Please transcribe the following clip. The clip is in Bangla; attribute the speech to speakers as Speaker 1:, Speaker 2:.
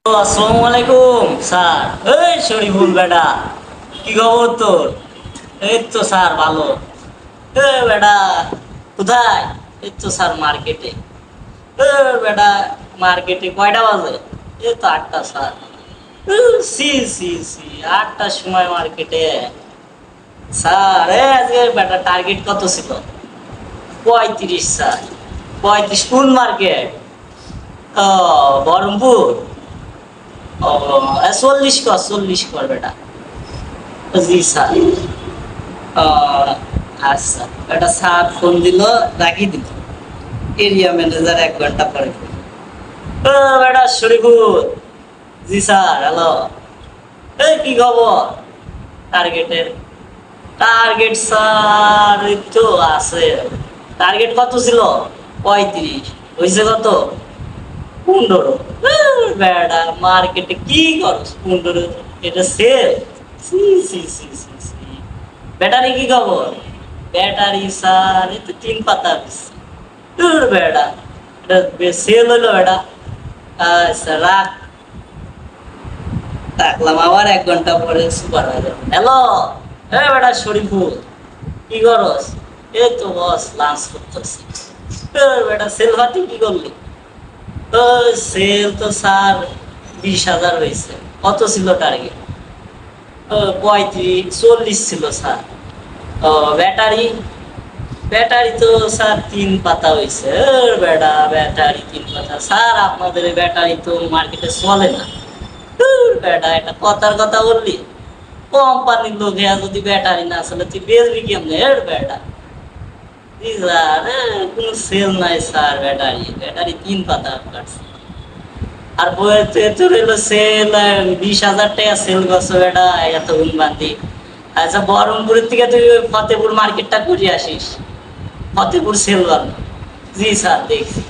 Speaker 1: আসসালামু আলাইকুম স্যার। এই শরীফুল বেটা, কি খবর তোর? এই তো স্যার ভালো। এ বেটা কোথায়? এই তো স্যার মার্কেটে। এ বেটা মার্কেটে কয়টা বাজে? এই তো 8টা স্যার। সি সি সি 8টার সময় মার্কেটে স্যার। আজকে বেটা টার্গেট কত ছিল? 35 স্যার। 35 কোন মার্কেট? ও, বহরমপুর। ও, 40 কর বেটা। জি স্যার। ও, আচ্ছা বেটা, স্যার ফোন দিল, রাখি দিল। এরিয়া ম্যানেজার 1 ঘন্টা পরে ফোন। ও বেটা শরীফুল। জি স্যার, হ্যালো। এই কি খবর টার্গেটের? টার্গেট স্যার এই তো আছে। টার্গেট কত ছিল? 35। হয়েছে কত? 15। বেটা মার্কেটে কি করস? 15, এটা cell. C C C C C. Battery কি খবর? ব্যাটারি স্যার এই তো 3 পাতা বেশি। বেটা এটা সেল হইলো বেটা। আচ্ছা রাখ, রাখলাম। আবার 1 ঘন্টা পরে সুপারভাইজার। হ্যালো। বেটা শরীফুল, কি করস? এই তো বস লাঞ্চ করতেছি। বেটা সেল ভাতি কি করলি? সেল তো স্যার 20,000 হয়েছে। কত ছিল টার্গেট? 35, 40 ছিল স্যার। ও, ব্যাটারি? ব্যাটারি তো স্যার 3 পাতা হয়েছে। বেটা ব্যাটারি 3 পাতা স্যার, আপনাদের এই ব্যাটারি তো মার্কেটে চলে না। বেটা এটা কথার কথা বললি? কোম্পানির লোক যদি ব্যাটারি না চলে তুই বেচবি কেমনে? বেটা জি স্যার, কোনো সেল নাই স্যার। ব্যাটারি ব্যাটারি 3 পাতা কাটছে। আর বইয়ের তোর হলো সেল 20,000 টাকা সেল করছো বেটা, এত গুণ বান্ধি। আচ্ছা বহরমপুরের থেকে তুই ওই ফতেপুর মার্কেটটা করে আসিস। ফতেপুর সেল ভালো। জি স্যার দেখছি।